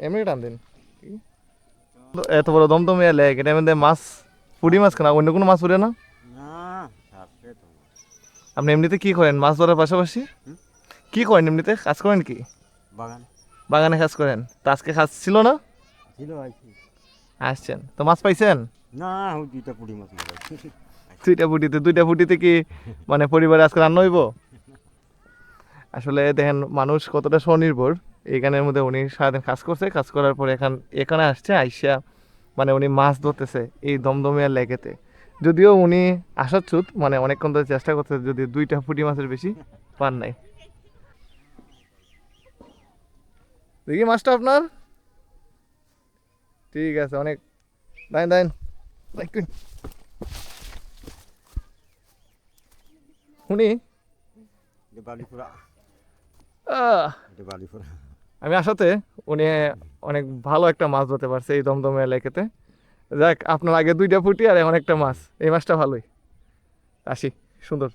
এমনি টান দিন। এত বড় দমদমে লেক, এটার মধ্যে মাছ, পুঁটি মাছ কেনা, অন্য কোনো মাছ পড়ে না? আপনি এমনিতে কি করেন মাছ ধরার পাশাপাশি? কি করেন এমনিতে, কাজ করেন কি? বাগানে কাজ করেন। তো আজকে কাজ ছিল না? আসছেন তো মাছ পাইছেন? দুইটা পুঁটিতে কি মানে পরিবারে আজকে রান্না হইব? আসলে দেখেন মানুষ কতটা স্বনির্ভর। এইখানের মধ্যে উনি সারাদিন কাজ করছে, কাজ করার পরে এখানে আসছে, আইসা মানে উনি মাছ ধরতেছে এই দমদমিয়া লেকেতে। যদিও উনি আশাচ্যুত, মানে অনেকক্ষণ ধরে চেষ্টা করছে, যদি 2টা পুঁটি মাছের বেশি পান নাই। দেখি মাছটা আপনার, ঠিক আছে, অনেক দাইন দাইন উনি আমি আসাতে উনি অনেক ভালো একটা মাছ ধরতে পারছে এই দমদমে লেকেতে। যাক, আপনার আগে 2টা পুঁটি আর এখন একটা মাছ, এই মাছটা ভালোই। আসি, সুন্দর।